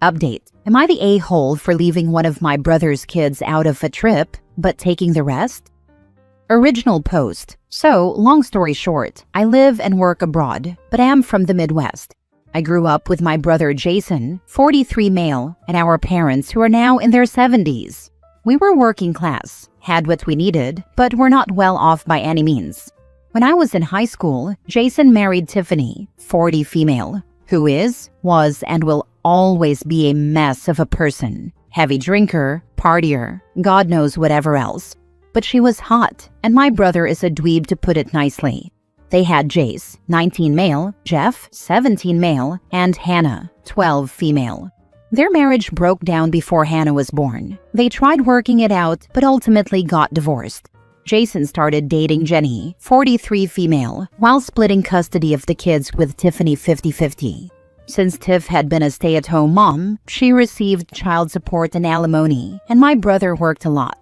Update. Am I the a-hole for leaving one of my brother's kids out of a trip, but taking the rest? Original post. So, long story short, I live and work abroad, but am from the Midwest. I grew up with my brother Jason, 43 male, and our parents who are now in their 70s. We were working class, had what we needed, but were not well off by any means. When I was in high school, Jason married Tiffany, 40 female, who is, was, and will always be a mess of a person. Heavy drinker, partier, God knows whatever else. But she was hot, and my brother is a dweeb to put it nicely. They had Jace, 19 male, Jeff, 17 male, and Hannah, 12 female. Their marriage broke down before Hannah was born. They tried working it out, but ultimately got divorced. Jason started dating Jenny, 43 female, while splitting custody of the kids with Tiffany 50-50. Since Tiff had been a stay-at-home mom, she received child support and alimony, and my brother worked a lot.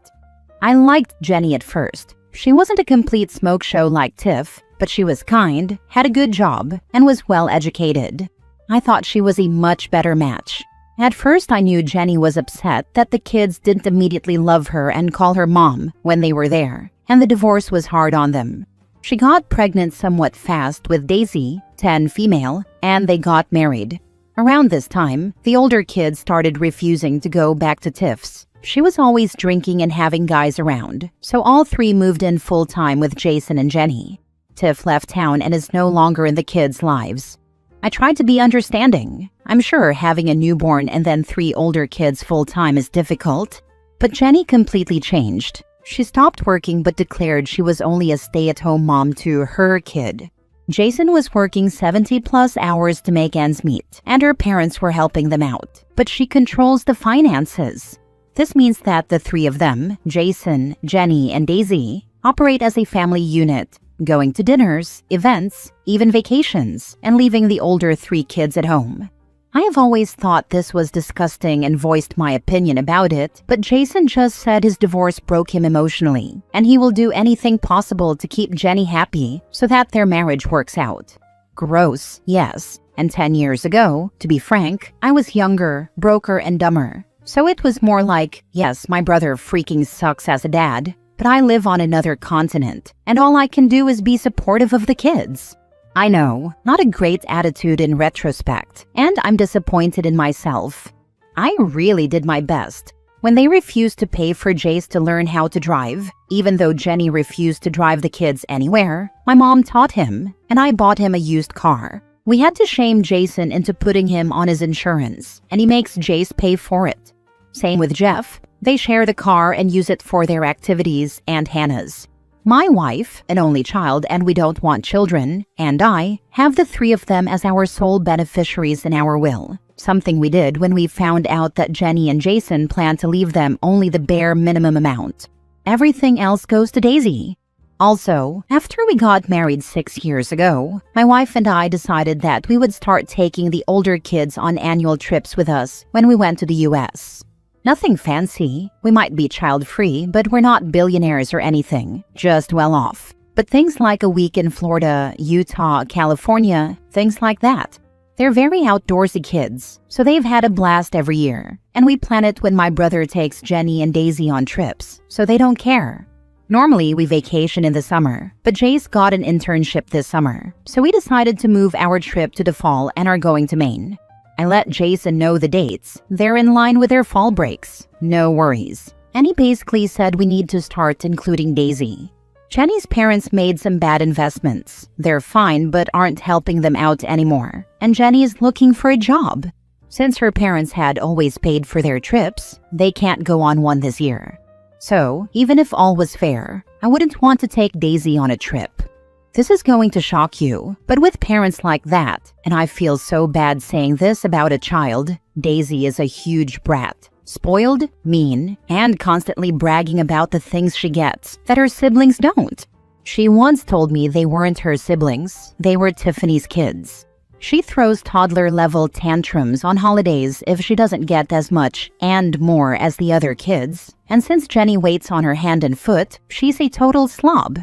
I liked Jenny at first. She wasn't a complete smoke show like Tiff, but she was kind, had a good job, and was well educated. I thought she was a much better match. At first, I knew Jenny was upset that the kids didn't immediately love her and call her mom when they were there, and the divorce was hard on them. She got pregnant somewhat fast with Daisy, 10 female, and they got married. Around this time, the older kids started refusing to go back to Tiff's. She was always drinking and having guys around, so all three moved in full-time with Jason and Jenny. Tiff left town and is no longer in the kids' lives. I tried to be understanding. I'm sure having a newborn and then 3 older kids full-time is difficult, but Jenny completely changed. She stopped working but declared she was only a stay-at-home mom to her kid. Jason was working 70+ hours to make ends meet, and her parents were helping them out, but she controls the finances. This means that the 3 of them, Jason, Jenny, and Daisy, operate as a family unit, going to dinners, events, even vacations, and leaving the older 3 kids at home. I have always thought this was disgusting and voiced my opinion about it, but Jason just said his divorce broke him emotionally, and he will do anything possible to keep Jenny happy so that their marriage works out. Gross, yes. And 10 years ago, to be frank, I was younger, broker, and dumber. So it was more like, yes, my brother freaking sucks as a dad, but I live on another continent, and all I can do is be supportive of the kids. I know, not a great attitude in retrospect, and I'm disappointed in myself. I really did my best. When they refused to pay for Jace to learn how to drive, even though Jenny refused to drive the kids anywhere, my mom taught him, and I bought him a used car. We had to shame Jason into putting him on his insurance, and he makes Jace pay for it. Same with Jeff. They share the car and use it for their activities and Hannah's. My wife, an only child and we don't want children, and I have the 3 of them as our sole beneficiaries in our will, something we did when we found out that Jenny and Jason plan to leave them only the bare minimum amount. Everything else goes to Daisy. Also, after we got married 6 years ago, my wife and I decided that we would start taking the older kids on annual trips with us when we went to the US. Nothing fancy. We might be child-free, but we're not billionaires or anything, just well off. But things like a week in Florida, Utah, California, things like that. They're very outdoorsy kids, so they've had a blast every year. And we plan it when my brother takes Jenny and Daisy on trips, so they don't care. Normally, we vacation in the summer, but Jace got an internship this summer, so we decided to move our trip to the fall and are going to Maine. I let Jason know the dates. They're in line with their fall breaks. No worries. And he basically said we need to start including Daisy. Jenny's parents made some bad investments. They're fine but aren't helping them out anymore. And Jenny is looking for a job. Since her parents had always paid for their trips, they can't go on one this year. So, even if all was fair, I wouldn't want to take Daisy on a trip. This is going to shock you, but with parents like that, and I feel so bad saying this about a child, Daisy is a huge brat. Spoiled, mean, and constantly bragging about the things she gets that her siblings don't. She once told me they weren't her siblings, they were Tiffany's kids. She throws toddler-level tantrums on holidays if she doesn't get as much and more as the other kids, and since Jenny waits on her hand and foot, she's a total slob.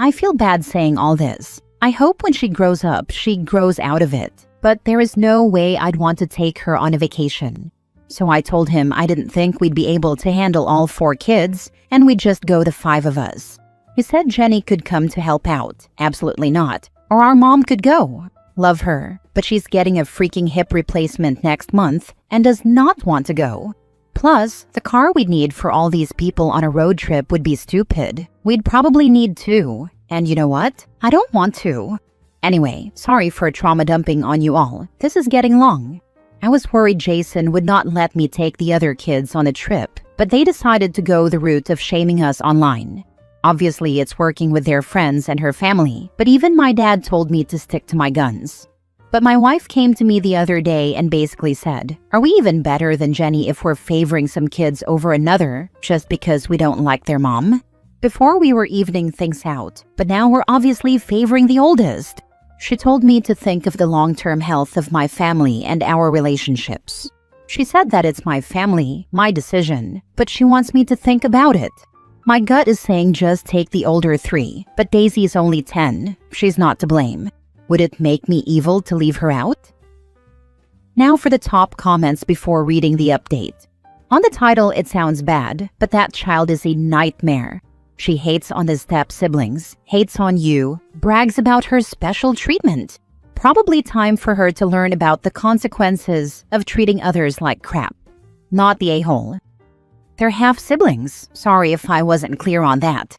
I feel bad saying all this. I hope when she grows up, she grows out of it. But there is no way I'd want to take her on a vacation. So I told him I didn't think we'd be able to handle all 4 kids and we'd just go the 5 of us. He said Jenny could come to help out. Absolutely not. Or our mom could go. Love her, but she's getting a freaking hip replacement next month and does not want to go. Plus, the car we'd need for all these people on a road trip would be stupid. We'd probably need 2. And you know what? I don't want to. Anyway, sorry for trauma dumping on you all. This is getting long. I was worried Jason would not let me take the other kids on a trip, but they decided to go the route of shaming us online. Obviously, it's working with their friends and her family, but even my dad told me to stick to my guns. But my wife came to me the other day and basically said, "Are we even better than Jenny if we're favoring some kids over another just because we don't like their mom?" Before we were evening things out, but now we're obviously favoring the oldest. She told me to think of the long-term health of my family and our relationships. She said that it's my family, my decision, but she wants me to think about it. My gut is saying just take the older 3, but Daisy's only 10. She's not to blame. Would it make me evil to leave her out? Now for the top comments before reading the update. On the title, it sounds bad, but that child is a nightmare. She hates on the step-siblings, hates on you, brags about her special treatment. Probably time for her to learn about the consequences of treating others like crap. Not the a-hole. They're half-siblings. Sorry if I wasn't clear on that.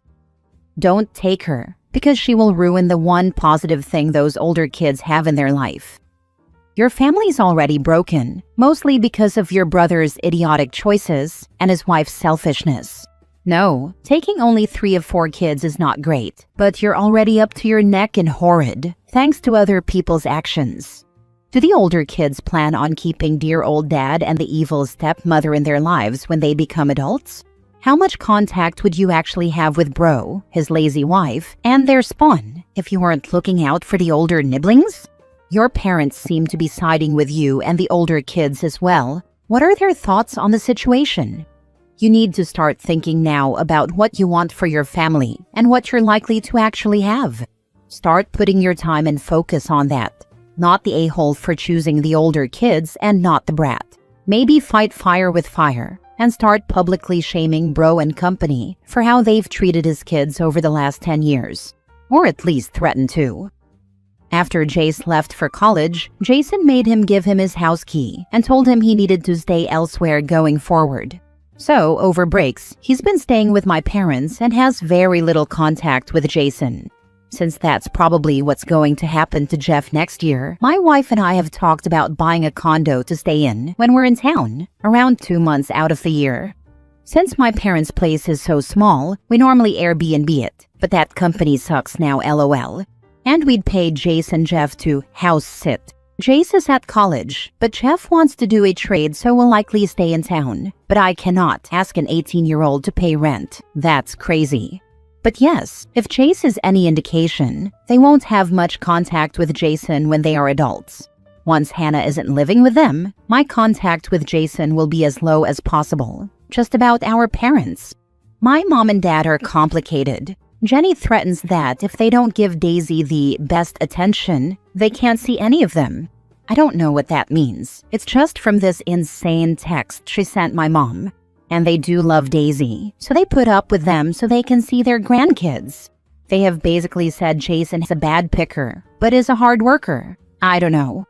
Don't take her, because she will ruin the one positive thing those older kids have in their life. Your family's already broken, mostly because of your brother's idiotic choices and his wife's selfishness. No, taking only 3 of 4 kids is not great, but you're already up to your neck in horrid, thanks to other people's actions. Do the older kids plan on keeping dear old dad and the evil stepmother in their lives when they become adults? How much contact would you actually have with Bro, his lazy wife, and their spawn if you weren't looking out for the older Niblings? Your parents seem to be siding with you and the older kids as well. What are their thoughts on the situation? You need to start thinking now about what you want for your family and what you're likely to actually have. Start putting your time and focus on that, not the a-hole for choosing the older kids and not the brat. Maybe fight fire with fire and start publicly shaming Bro and company for how they've treated his kids over the last 10 years, or at least threaten to. After Jace left for college, Jason made him give him his house key and told him he needed to stay elsewhere going forward. So, over breaks, he's been staying with my parents and has very little contact with Jason. Since that's probably what's going to happen to Jeff next year, my wife and I have talked about buying a condo to stay in when we're in town, around 2 months out of the year. Since my parents' place is so small, we normally Airbnb it, but that company sucks now LOL. And we'd pay Jace and Jeff to house sit. Jace is at college, but Jeff wants to do a trade so will likely stay in town. But I cannot ask an 18-year-old to pay rent. That's crazy. But yes, if Jace is any indication, they won't have much contact with Jason when they are adults. Once Hannah isn't living with them, my contact with Jason will be as low as possible. Just about our parents. My mom and dad are complicated. Jenny threatens that if they don't give Daisy the best attention, they can't see any of them. I don't know what that means. It's just from this insane text she sent my mom. And they do love Daisy, so they put up with them so they can see their grandkids. They have basically said Jason is a bad picker, but is a hard worker. I don't know.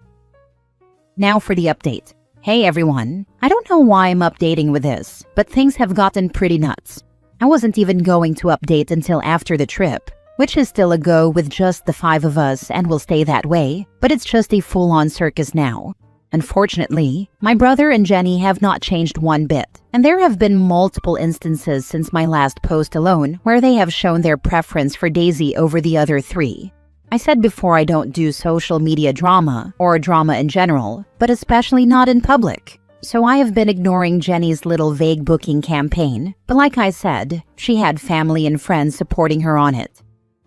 Now for the update. Hey everyone, I don't know why I'm updating with this, but things have gotten pretty nuts. I wasn't even going to update until after the trip, which is still a go with just the 5 of us and will stay that way, but it's just a full-on circus now. Unfortunately, my brother and Jenny have not changed one bit, and there have been multiple instances since my last post alone where they have shown their preference for Daisy over the other 3. I said before I don't do social media drama, or drama in general, but especially not in public. So I have been ignoring Jenny's little vague booking campaign, but like I said, she had family and friends supporting her on it.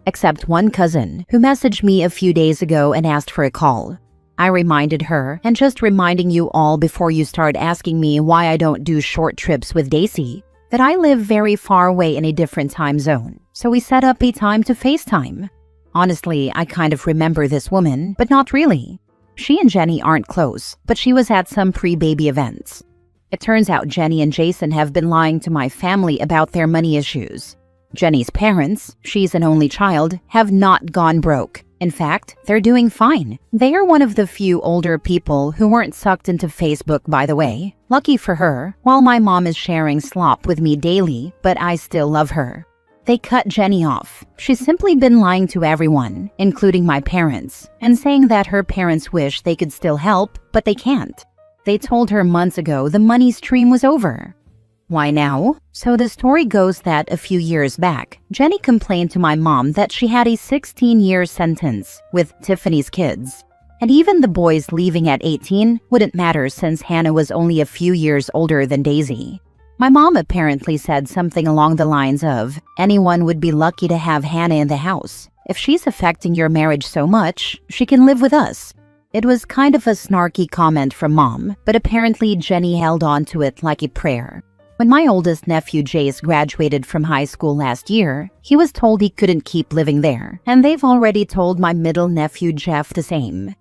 Except one cousin, who messaged me a few days ago and asked for a call. I reminded her, and just reminding you all before you start asking me why I don't do short trips with Daisy, that I live very far away in a different time zone, so we set up a time to FaceTime. Honestly, I kind of remember this woman, but not really. She and Jenny aren't close, but she was at some pre-baby events. It turns out Jenny and Jason have been lying to my family about their money issues. Jenny's parents, she's an only child, have not gone broke. In fact, they're doing fine. They are one of the few older people who weren't sucked into Facebook, by the way. Lucky for her, while my mom is sharing slop with me daily, but I still love her. They cut Jenny off. She's simply been lying to everyone, including my parents, and saying that her parents wish they could still help, but they can't. They told her months ago the money stream was over. Why now? So the story goes that a few years back, Jenny complained to my mom that she had a 16-year sentence with Tiffany's kids. And even the boys leaving at 18 wouldn't matter since Hannah was only a few years older than Daisy. My mom apparently said something along the lines of, anyone would be lucky to have Hannah in the house. If she's affecting your marriage so much, she can live with us. It was kind of a snarky comment from Mom, but apparently Jenny held on to it like a prayer. When my oldest nephew Jace graduated from high school last year, he was told he couldn't keep living there, and they've already told my middle nephew Jeff the same.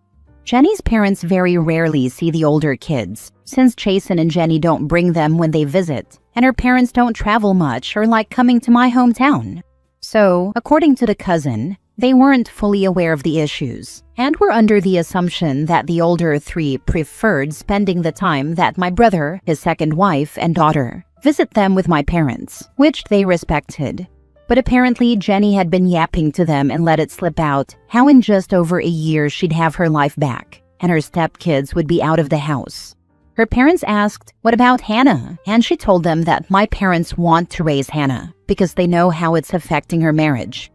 Jenny's parents very rarely see the older kids, since Jason and Jenny don't bring them when they visit, and her parents don't travel much or like coming to my hometown. So, according to the cousin, they weren't fully aware of the issues, and were under the assumption that the older three preferred spending the time that my brother, his second wife, and daughter visit them with my parents, which they respected. But apparently Jenny had been yapping to them and let it slip out how in just over a year she'd have her life back, and her stepkids would be out of the house. Her parents asked, "What about Hannah?" And she told them that my parents want to raise Hannah because they know how it's affecting her marriage.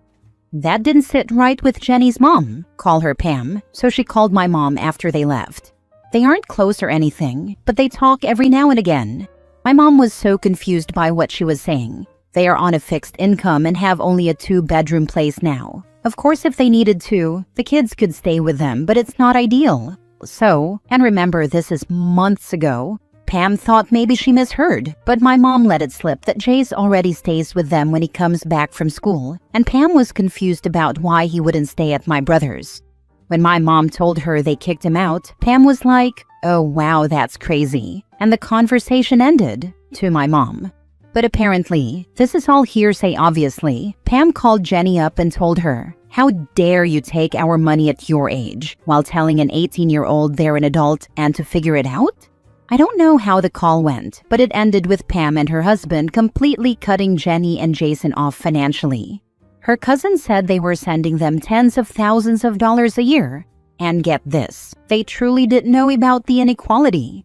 That didn't sit right with Jenny's mom, call her Pam, so she called my mom after they left. They aren't close or anything, but they talk every now and again. My mom was so confused by what she was saying. They are on a fixed income and have only a 2-bedroom place now. Of course, if they needed to, the kids could stay with them, but it's not ideal. So, and remember this is months ago, Pam thought maybe she misheard, but my mom let it slip that Jace already stays with them when he comes back from school, and Pam was confused about why he wouldn't stay at my brother's. When my mom told her they kicked him out, Pam was like, "Oh wow, that's crazy," and the conversation ended, to my mom. But apparently, this is all hearsay obviously. Pam called Jenny up and told her, "How dare you take our money at your age," while telling an 18-year-old they're an adult and to figure it out? I don't know how the call went, but it ended with Pam and her husband completely cutting Jenny and Jason off financially. Her cousin said they were sending them tens of thousands of dollars a year. And get this, they truly didn't know about the inequality.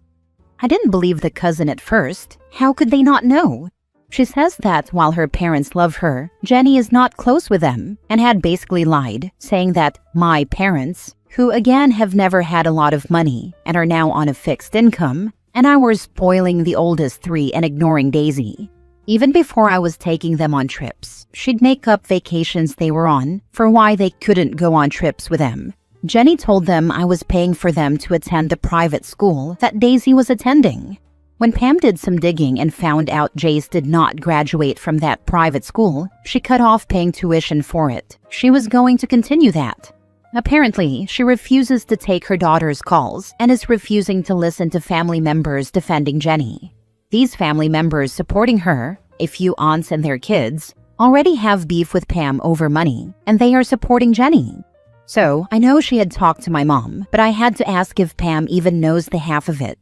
I didn't believe the cousin at first. How could they not know? She says that while her parents love her, Jenny is not close with them and had basically lied, saying that my parents, who again have never had a lot of money and are now on a fixed income, and I were spoiling the oldest three and ignoring Daisy. Even before I was taking them on trips, she'd make up vacations they were on for why they couldn't go on trips with them. Jenny told them I was paying for them to attend the private school that Daisy was attending. When Pam did some digging and found out Jace did not graduate from that private school, she cut off paying tuition for it. She was going to continue that. Apparently, she refuses to take her daughter's calls and is refusing to listen to family members defending Jenny. These family members supporting her, a few aunts and their kids, already have beef with Pam over money, and they are supporting Jenny. So, I know she had talked to my mom, but I had to ask if Pam even knows the half of it.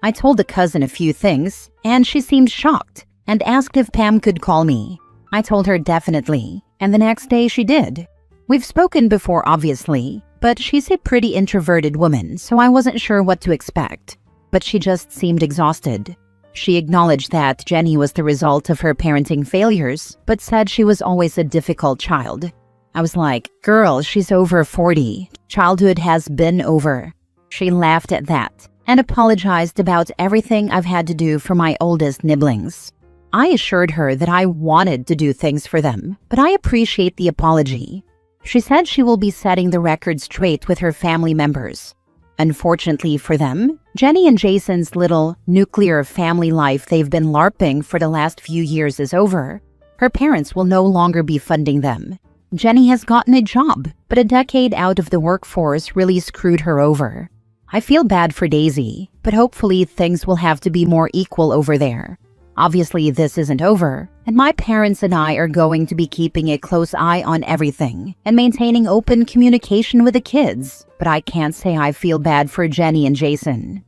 I told the cousin a few things, and she seemed shocked and asked if Pam could call me. I told her definitely, and the next day she did. We've spoken before, obviously, but she's a pretty introverted woman, so I wasn't sure what to expect. But she just seemed exhausted. She acknowledged that Jenny was the result of her parenting failures, but said she was always a difficult child. I was like, "Girl, she's over 40. Childhood has been over." She laughed at that and apologized about everything I've had to do for my oldest Niblings. I assured her that I wanted to do things for them, but I appreciate the apology. She said she will be setting the record straight with her family members. Unfortunately for them, Jenny and Jason's little nuclear family life they've been LARPing for the last few years is over. Her parents will no longer be funding them. Jenny has gotten a job, but a decade out of the workforce really screwed her over. I feel bad for Daisy, but hopefully things will have to be more equal over there. Obviously, this isn't over, and my parents and I are going to be keeping a close eye on everything and maintaining open communication with the kids, but I can't say I feel bad for Jenny and Jason.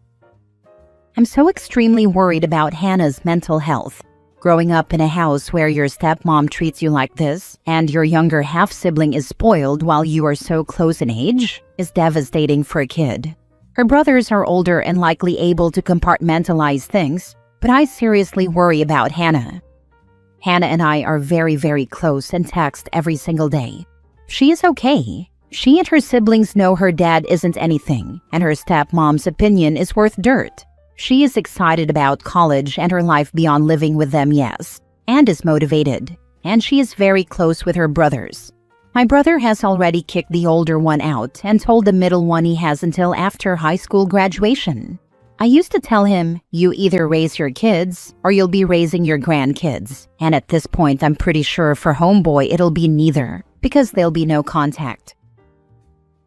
I'm so extremely worried about Hannah's mental health. Growing up in a house where your stepmom treats you like this and your younger half-sibling is spoiled while you are so close in age is devastating for a kid. Her brothers are older and likely able to compartmentalize things, but I seriously worry about Hannah. Hannah and I are very, very close and text every single day. She is okay. She and her siblings know her dad isn't anything, and her stepmom's opinion is worth dirt. She is excited about college and her life beyond living with them, yes, and is motivated. And she is very close with her brothers. My brother has already kicked the older one out and told the middle one he has until after high school graduation. I used to tell him, you either raise your kids or you'll be raising your grandkids. And at this point, I'm pretty sure for homeboy it'll be neither, because there'll be no contact.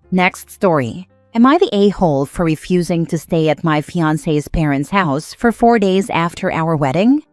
Next story. Am I the a-hole for refusing to stay at my fiancé's parents' house for 4 days after our wedding?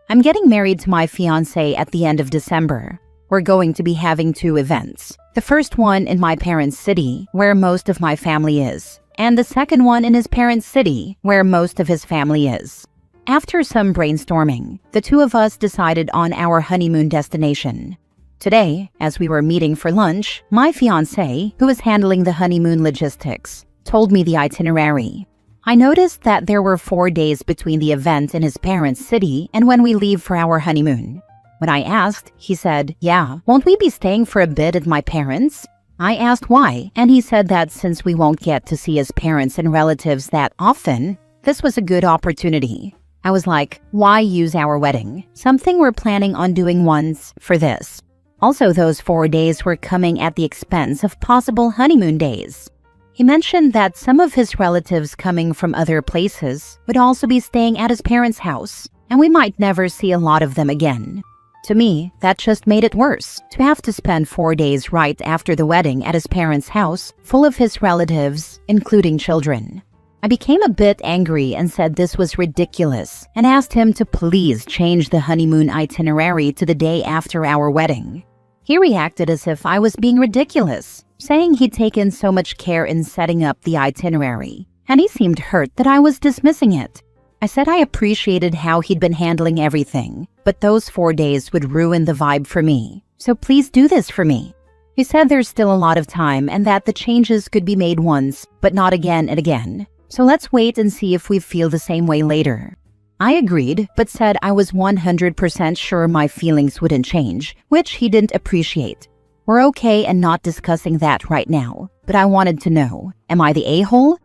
I'm getting married to my fiancé at the end of December. We're going to be having 2 events. The first one in my parents' city, where most of my family is, and the second one in his parents' city, where most of his family is. After some brainstorming, the 2 of us decided on our honeymoon destination. Today, as we were meeting for lunch, my fiancé, who is handling the honeymoon logistics, told me the itinerary. I noticed that there were 4 days between the event in his parents' city and when we leave for our honeymoon. When I asked, he said, yeah, won't we be staying for a bit at my parents'? I asked why, and he said that since we won't get to see his parents and relatives that often, this was a good opportunity. I was like, why use our wedding? Something we're planning on doing once for this. Also, those 4 days were coming at the expense of possible honeymoon days. He mentioned that some of his relatives coming from other places would also be staying at his parents' house, and we might never see a lot of them again. To me, that just made it worse, to have to spend 4 days right after the wedding at his parents' house, full of his relatives, including children. I became a bit angry and said this was ridiculous and asked him to please change the honeymoon itinerary to the day after our wedding. He reacted as if I was being ridiculous, saying he'd taken so much care in setting up the itinerary, and he seemed hurt that I was dismissing it. I said I appreciated how he'd been handling everything, but those 4 days would ruin the vibe for me, so please do this for me. He said there's still a lot of time and that the changes could be made once, but not again and again. So let's wait and see if we feel the same way later. I agreed, but said I was 100% sure my feelings wouldn't change, which he didn't appreciate. We're okay and not discussing that right now, but I wanted to know, am I the a-hole?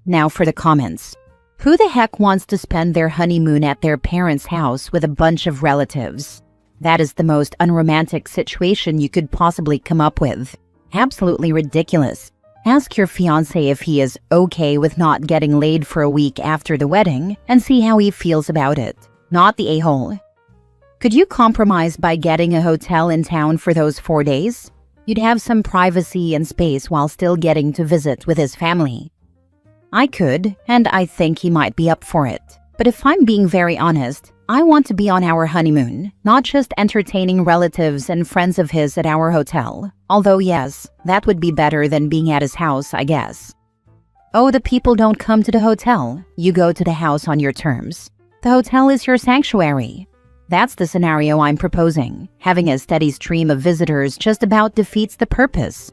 Now for the comments. Who the heck wants to spend their honeymoon at their parents' house with a bunch of relatives? That is the most unromantic situation you could possibly come up with. Absolutely ridiculous. Ask your fiancé if he is okay with not getting laid for a week after the wedding and see how he feels about it. Not the a-hole. Could you compromise by getting a hotel in town for those 4 days? You'd have some privacy and space while still getting to visit with his family. I could, and I think he might be up for it. But if I'm being very honest, I want to be on our honeymoon, not just entertaining relatives and friends of his at our hotel. Although yes, that would be better than being at his house, I guess. Oh, the people don't come to the hotel. You go to the house on your terms. The hotel is your sanctuary. That's the scenario I'm proposing. Having a steady stream of visitors just about defeats the purpose.